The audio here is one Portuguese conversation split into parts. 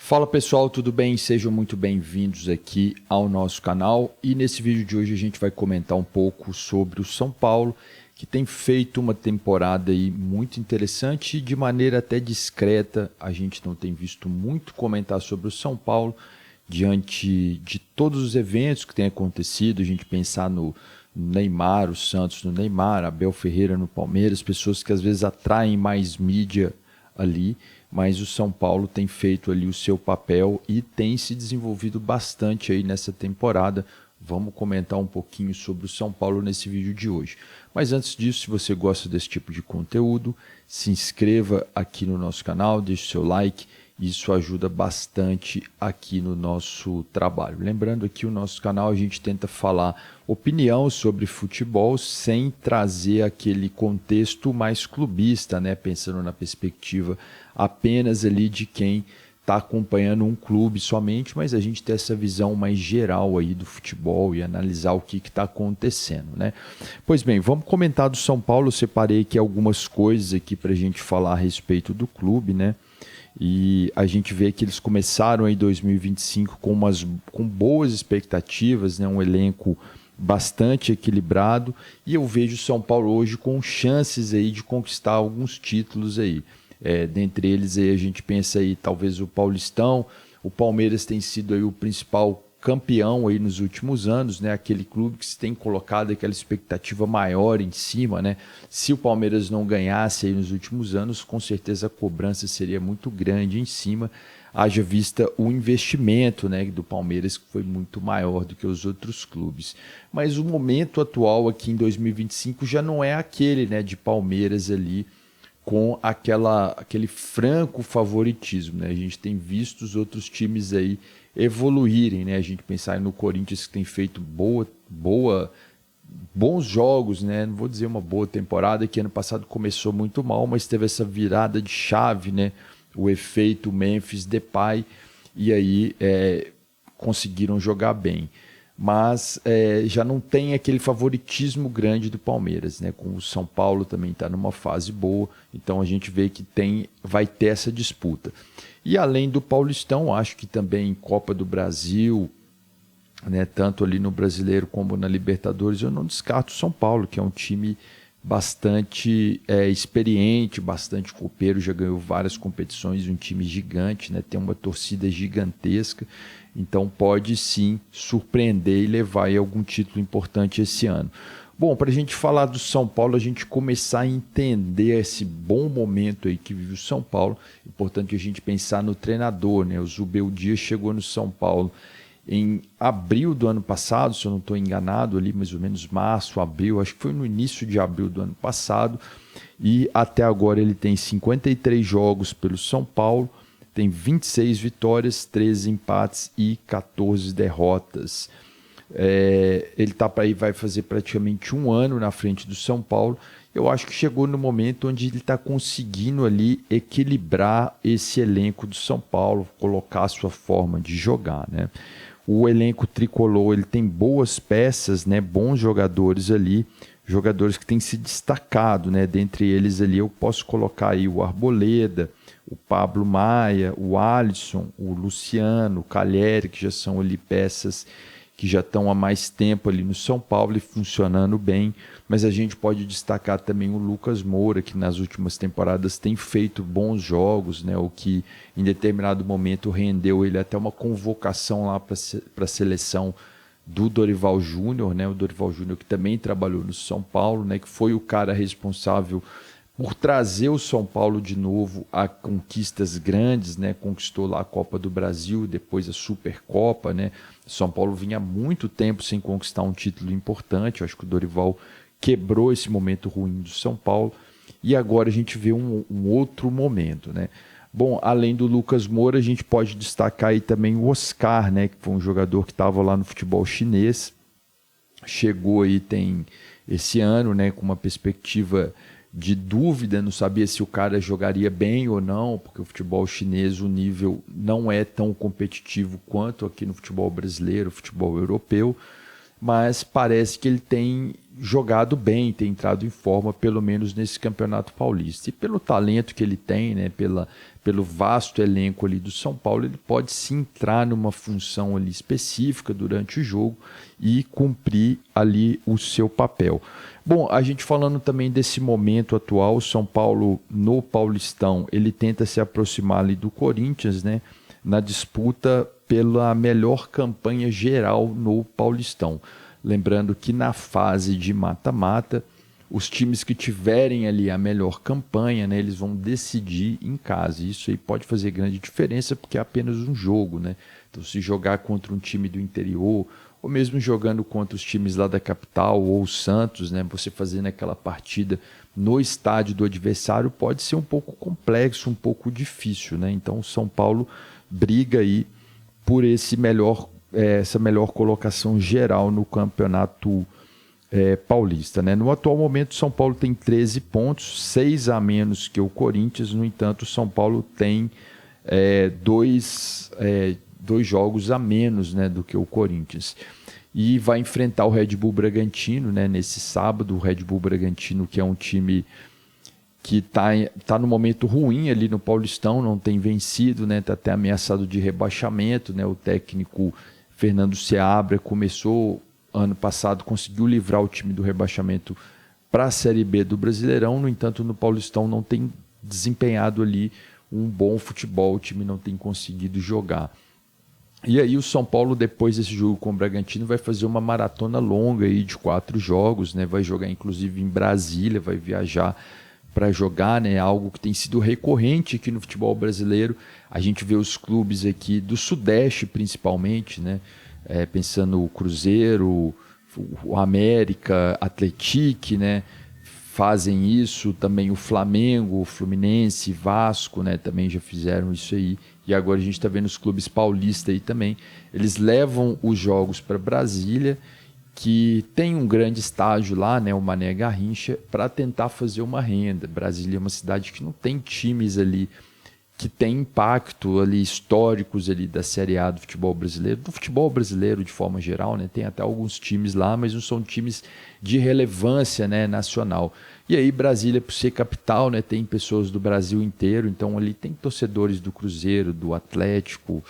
Fala pessoal, tudo bem? Sejam muito bem-vindos aqui ao nosso canal e nesse vídeo de hoje a gente vai comentar um pouco sobre o São Paulo, que tem feito uma temporada aí muito interessante e de maneira até discreta. A gente não tem visto muito comentar sobre o São Paulo diante de todos os eventos que têm acontecido. A gente pensar no Neymar, o Santos no Neymar, Abel Ferreira no Palmeiras, pessoas que às vezes atraem mais mídia ali, mas o São Paulo tem feito ali o seu papel e tem se desenvolvido bastante aí nessa temporada. Vamos comentar um pouquinho sobre o São Paulo nesse vídeo de hoje. Mas antes disso, se você gosta desse tipo de conteúdo, se inscreva aqui no nosso canal, deixe seu like, isso ajuda bastante aqui no nosso trabalho. Lembrando aqui, o nosso canal a gente tenta falar opinião sobre futebol sem trazer aquele contexto mais clubista, né? Pensando na perspectiva apenas ali de quem está acompanhando um clube somente, mas a gente tem essa visão mais geral aí do futebol e analisar o que está acontecendo, né? Pois bem, vamos comentar do São Paulo. Eu separei aqui algumas coisas aqui para a gente falar a respeito do clube, né? E a gente vê que eles começaram em 2025 com boas expectativas, né? Um elenco bastante equilibrado, e eu vejo o São Paulo hoje com chances aí de conquistar alguns títulos aí. Dentre eles aí a gente pensa aí talvez o Paulistão. O Palmeiras tem sido aí o principal campeão aí nos últimos anos, né? Aquele clube que se tem colocado aquela expectativa maior em cima, né? Se o Palmeiras não ganhasse aí nos últimos anos, com certeza a cobrança seria muito grande em cima, haja vista o investimento, né, do Palmeiras, que foi muito maior do que os outros clubes. Mas o momento atual aqui em 2025 já não é aquele, né, de Palmeiras ali com aquele franco favoritismo, né? A gente tem visto os outros times aí evoluírem, né? A gente pensar no Corinthians, que tem feito bons jogos, né? Não vou dizer uma boa temporada, que ano passado começou muito mal, mas teve essa virada de chave, né? O efeito Memphis Depay, e aí conseguiram jogar bem. Mas já não tem aquele favoritismo grande do Palmeiras, né? Com o São Paulo também está numa fase boa, então a gente vê que vai ter essa disputa. E além do Paulistão, acho que também Copa do Brasil, né, tanto ali no Brasileiro como na Libertadores, eu não descarto o São Paulo, que é um time bastante experiente, bastante copeiro, já ganhou várias competições, um time gigante, né, tem uma torcida gigantesca, então pode sim surpreender e levar aí algum título importante esse ano. Bom, para a gente falar do São Paulo, a gente começar a entender esse bom momento aí que vive o São Paulo, é importante a gente pensar no treinador, né? O Zubeldia chegou no São Paulo em abril do ano passado, se eu não estou enganado, ali mais ou menos março, abril, acho que foi no início de abril do ano passado, e até agora ele tem 53 jogos pelo São Paulo, tem 26 vitórias, 13 empates e 14 derrotas. Ele vai fazer praticamente um ano na frente do São Paulo. Eu acho que chegou no momento onde ele está conseguindo ali equilibrar esse elenco do São Paulo, colocar a sua forma de jogar, né? O elenco tricolor, ele tem boas peças, né? Bons jogadores ali, jogadores que têm se destacado, né? Dentre eles ali eu posso colocar aí o Arboleda, o Pablo Maia, o Alisson, o Luciano, o Calheri, que já são ali peças que já estão há mais tempo ali no São Paulo e funcionando bem, mas a gente pode destacar também o Lucas Moura, que nas últimas temporadas tem feito bons jogos, né? O que em determinado momento rendeu ele até uma convocação lá para a seleção do Dorival Júnior, né? O Dorival Júnior, que também trabalhou no São Paulo, né? Que foi o cara responsável por trazer o São Paulo de novo a conquistas grandes, né? Conquistou lá a Copa do Brasil, depois a Supercopa, né? São Paulo vinha há muito tempo sem conquistar um título importante. Eu acho que o Dorival quebrou esse momento ruim do São Paulo e agora a gente vê um outro momento, né? Bom, além do Lucas Moura, a gente pode destacar aí também o Oscar, né? Que foi um jogador que estava lá no futebol chinês, chegou aí esse ano, né? Com uma perspectiva de dúvida, não sabia se o cara jogaria bem ou não, porque o futebol chinês, o nível não é tão competitivo quanto aqui no futebol brasileiro, futebol europeu, mas parece que ele tem jogado bem, tem entrado em forma, pelo menos nesse Campeonato Paulista. E pelo talento que ele tem, né, pelo vasto elenco ali do São Paulo, ele pode sim entrar numa função ali específica durante o jogo e cumprir ali o seu papel. Bom, a gente falando também desse momento atual, o São Paulo no Paulistão, ele tenta se aproximar ali do Corinthians, né, na disputa pela melhor campanha geral no Paulistão. Lembrando que na fase de mata-mata, os times que tiverem ali a melhor campanha, né, eles vão decidir em casa. Isso aí pode fazer grande diferença porque é apenas um jogo, né? Então, se jogar contra um time do interior, ou mesmo jogando contra os times lá da capital ou o Santos, né, você fazendo aquela partida no estádio do adversário pode ser um pouco complexo, um pouco difícil, né? Então, o São Paulo briga aí por essa melhor colocação geral no campeonato paulista, né? No atual momento, o São Paulo tem 13 pontos, 6 a menos que o Corinthians. No entanto, o São Paulo tem dois jogos a menos, né, do que o Corinthians. E vai enfrentar o Red Bull Bragantino, né, nesse sábado. O Red Bull Bragantino, que é um time que tá no momento ruim ali no Paulistão, não tem vencido, né? Tá até ameaçado de rebaixamento, né? O técnico Fernando Seabra começou ano passado, conseguiu livrar o time do rebaixamento para a Série B do Brasileirão, no entanto no Paulistão não tem desempenhado ali um bom futebol, o time não tem conseguido jogar. E aí o São Paulo, depois desse jogo com o Bragantino, vai fazer uma maratona longa aí de 4 jogos, né? Vai jogar inclusive em Brasília, vai viajar para jogar, né? Algo que tem sido recorrente aqui no futebol brasileiro. A gente vê os clubes aqui do Sudeste, principalmente, né? Pensando o Cruzeiro, o América, Atlético, né? Fazem isso. Também o Flamengo, o Fluminense, Vasco, né? Também já fizeram isso aí. E agora a gente está vendo os clubes paulistas aí também. Eles levam os jogos para Brasília, que tem um grande estádio lá, né, o Mané Garrincha, para tentar fazer uma renda. Brasília é uma cidade que não tem times ali que tem impacto ali históricos ali da Série A do futebol brasileiro de forma geral, né? Tem até alguns times lá, mas não são times de relevância, né, nacional. E aí Brasília, por ser capital, né, tem pessoas do Brasil inteiro, então ali tem torcedores do Cruzeiro, do Atlético,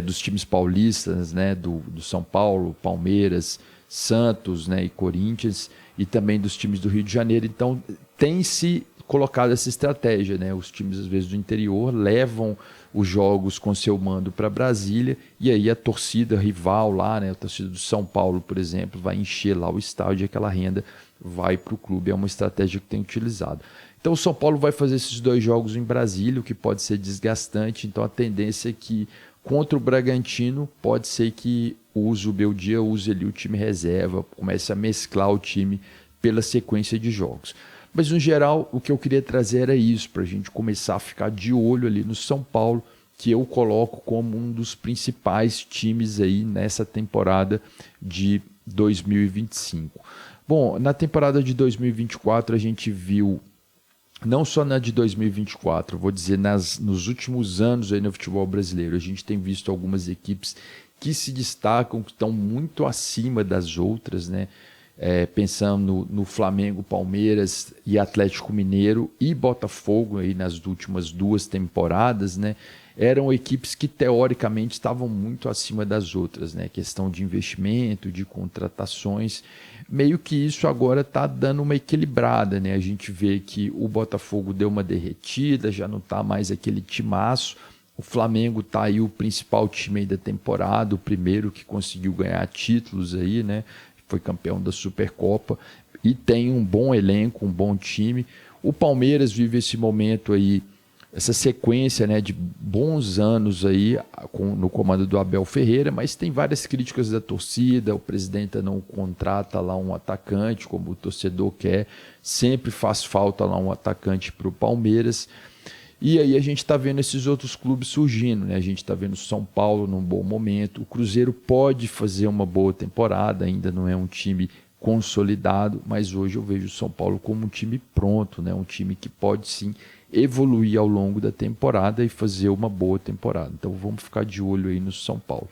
dos times paulistas, né, do São Paulo, Palmeiras, Santos, né, e Corinthians, e também dos times do Rio de Janeiro. Então tem-se colocado essa estratégia, né? Os times às vezes do interior levam os jogos com seu mando para Brasília, e aí a torcida rival lá, né, a torcida do São Paulo, por exemplo, vai encher lá o estádio e aquela renda vai para o clube. É uma estratégia que tem utilizado. Então o São Paulo vai fazer esses 2 jogos em Brasília, o que pode ser desgastante. Então a tendência é que contra o Bragantino pode ser que o Zubeldia use ali o time reserva, comece a mesclar o time pela sequência de jogos. Mas, no geral, o que eu queria trazer era isso, para a gente começar a ficar de olho ali no São Paulo, que eu coloco como um dos principais times aí nessa temporada de 2025. Bom, na temporada de 2024 a gente viu, não só na de 2024, vou dizer nos últimos anos aí no futebol brasileiro, a gente tem visto algumas equipes que se destacam, que estão muito acima das outras, né? Pensando no Flamengo, Palmeiras e Atlético Mineiro e Botafogo aí nas últimas 2 temporadas, né? Eram equipes que teoricamente estavam muito acima das outras, né? Questão de investimento, de contratações, meio que isso agora está dando uma equilibrada, né? A gente vê que o Botafogo deu uma derretida, já não está mais aquele timaço. O Flamengo está aí o principal time aí da temporada, o primeiro que conseguiu ganhar títulos aí, né? Foi campeão da Supercopa e tem um bom elenco, um bom time. O Palmeiras vive esse momento aí, essa sequência, né, de bons anos aí no comando do Abel Ferreira, mas tem várias críticas da torcida. O presidente não contrata lá um atacante como o torcedor quer, sempre faz falta lá um atacante para o Palmeiras. E aí a gente está vendo esses outros clubes surgindo, né? A gente está vendo o São Paulo num bom momento, o Cruzeiro pode fazer uma boa temporada, ainda não é um time consolidado, mas hoje eu vejo o São Paulo como um time pronto, né? Um time que pode sim evoluir ao longo da temporada e fazer uma boa temporada. Então vamos ficar de olho aí no São Paulo.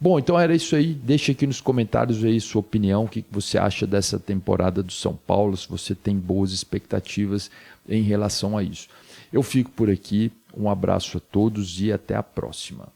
Bom, então era isso aí. Deixa aqui nos comentários aí sua opinião, o que você acha dessa temporada do São Paulo, se você tem boas expectativas em relação a isso. Eu fico por aqui, um abraço a todos e até a próxima.